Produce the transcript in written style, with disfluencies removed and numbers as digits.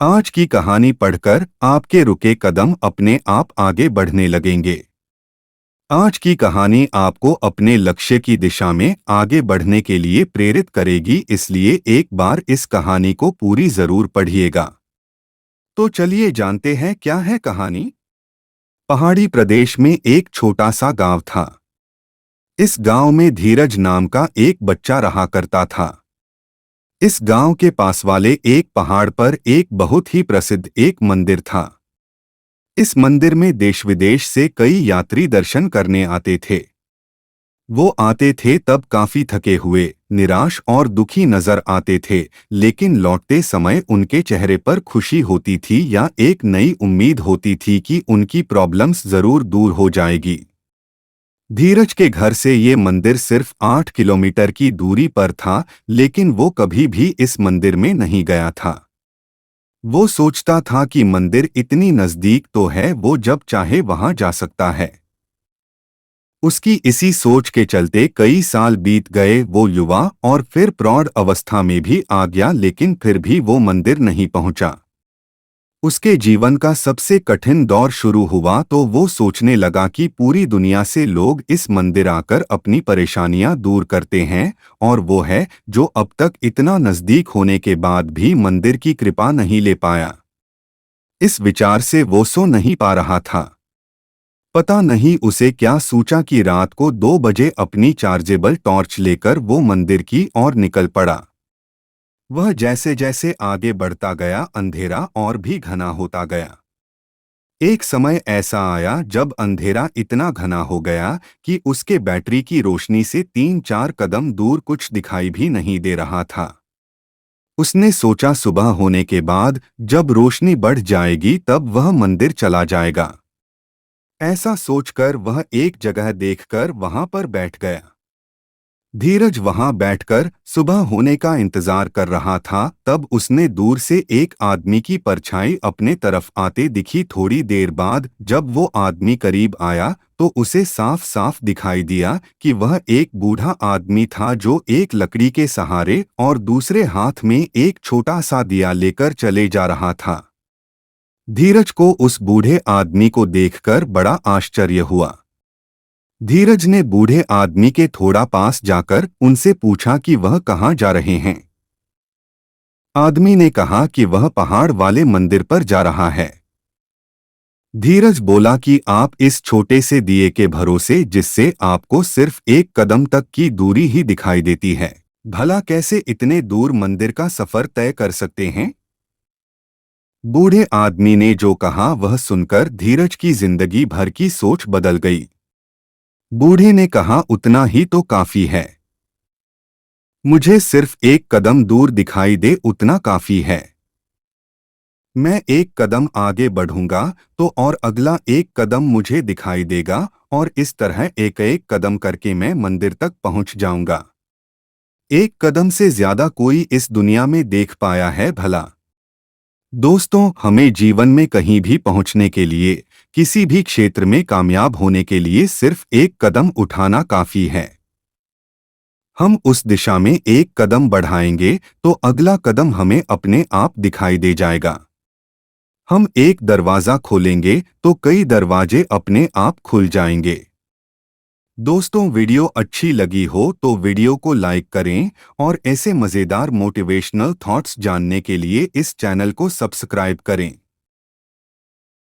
आज की कहानी पढ़कर आपके रुके कदम अपने आप आगे बढ़ने लगेंगे। आज की कहानी आपको अपने लक्ष्य की दिशा में आगे बढ़ने के लिए प्रेरित करेगी, इसलिए एक बार इस कहानी को पूरी जरूर पढ़िएगा। तो चलिए जानते हैं क्या है कहानी। पहाड़ी प्रदेश में एक छोटा सा गांव था। इस गांव में धीरज नाम का एक बच्चा रहा करता था। इस गांव के पास वाले एक पहाड़ पर एक बहुत ही प्रसिद्ध एक मंदिर था। इस मंदिर में देश विदेश से कई यात्री दर्शन करने आते थे। वो आते थे तब काफी थके हुए, निराश और दुखी नजर आते थे, लेकिन लौटते समय उनके चेहरे पर खुशी होती थी या एक नई उम्मीद होती थी कि उनकी प्रॉब्लम्स जरूर दूर हो जाएगी। धीरज के घर से ये मंदिर सिर्फ 8 किलोमीटर की दूरी पर था, लेकिन वो कभी भी इस मंदिर में नहीं गया था। वो सोचता था कि मंदिर इतनी नजदीक तो है, वो जब चाहे वहां जा सकता है। उसकी इसी सोच के चलते कई साल बीत गए। वो युवा और फिर प्रौढ़ अवस्था में भी आ गया, लेकिन फिर भी वो मंदिर नहीं पहुंचा। उसके जीवन का सबसे कठिन दौर शुरू हुआ तो वो सोचने लगा कि पूरी दुनिया से लोग इस मंदिर आकर अपनी परेशानियां दूर करते हैं, और वो है जो अब तक इतना नजदीक होने के बाद भी मंदिर की कृपा नहीं ले पाया। इस विचार से वो सो नहीं पा रहा था। पता नहीं उसे क्या सूझा कि रात को 2 बजे अपनी चार्जेबल टॉर्च लेकर वो मंदिर की ओर निकल पड़ा। वह जैसे जैसे आगे बढ़ता गया, अंधेरा और भी घना होता गया। एक समय ऐसा आया जब अंधेरा इतना घना हो गया कि उसके बैटरी की रोशनी से 3-4 कदम दूर कुछ दिखाई भी नहीं दे रहा था। उसने सोचा सुबह होने के बाद जब रोशनी बढ़ जाएगी तब वह मंदिर चला जाएगा। ऐसा सोचकर वह एक जगह देखकर वहां पर बैठ गया। धीरज वहां बैठकर सुबह होने का इंतजार कर रहा था। तब उसने दूर से एक आदमी की परछाई अपने तरफ आते दिखी। थोड़ी देर बाद जब वो आदमी करीब आया तो उसे साफ साफ दिखाई दिया कि वह एक बूढ़ा आदमी था जो एक लकड़ी के सहारे और दूसरे हाथ में एक छोटा सा दिया लेकर चले जा रहा था। धीरज को उस बूढ़े आदमी को देखकर बड़ा आश्चर्य हुआ। धीरज ने बूढ़े आदमी के थोड़ा पास जाकर उनसे पूछा कि वह कहाँ जा रहे हैं। आदमी ने कहा कि वह पहाड़ वाले मंदिर पर जा रहा है। धीरज बोला कि आप इस छोटे से दिए के भरोसे, जिससे आपको सिर्फ 1 कदम तक की दूरी ही दिखाई देती है, भला कैसे इतने दूर मंदिर का सफर तय कर सकते हैं। बूढ़े आदमी ने जो कहा वह सुनकर धीरज की जिंदगी भर की सोच बदल गई। बूढ़े ने कहा, उतना ही तो काफी है। मुझे सिर्फ 1 कदम दूर दिखाई दे उतना काफी है। मैं 1 कदम आगे बढ़ूंगा तो और अगला 1 कदम मुझे दिखाई देगा, और इस तरह एक एक कदम करके मैं मंदिर तक पहुंच जाऊंगा। 1 कदम से ज्यादा कोई इस दुनिया में देख पाया है भला। दोस्तों, हमें जीवन में कहीं भी पहुंचने के लिए, किसी भी क्षेत्र में कामयाब होने के लिए सिर्फ 1 कदम उठाना काफी है। हम उस दिशा में 1 कदम बढ़ाएंगे तो अगला कदम हमें अपने आप दिखाई दे जाएगा। हम एक दरवाजा खोलेंगे तो कई दरवाजे अपने आप खुल जाएंगे। दोस्तों, वीडियो अच्छी लगी हो तो वीडियो को लाइक करें, और ऐसे मज़ेदार मोटिवेशनल थॉट्स जानने के लिए इस चैनल को सब्सक्राइब करें।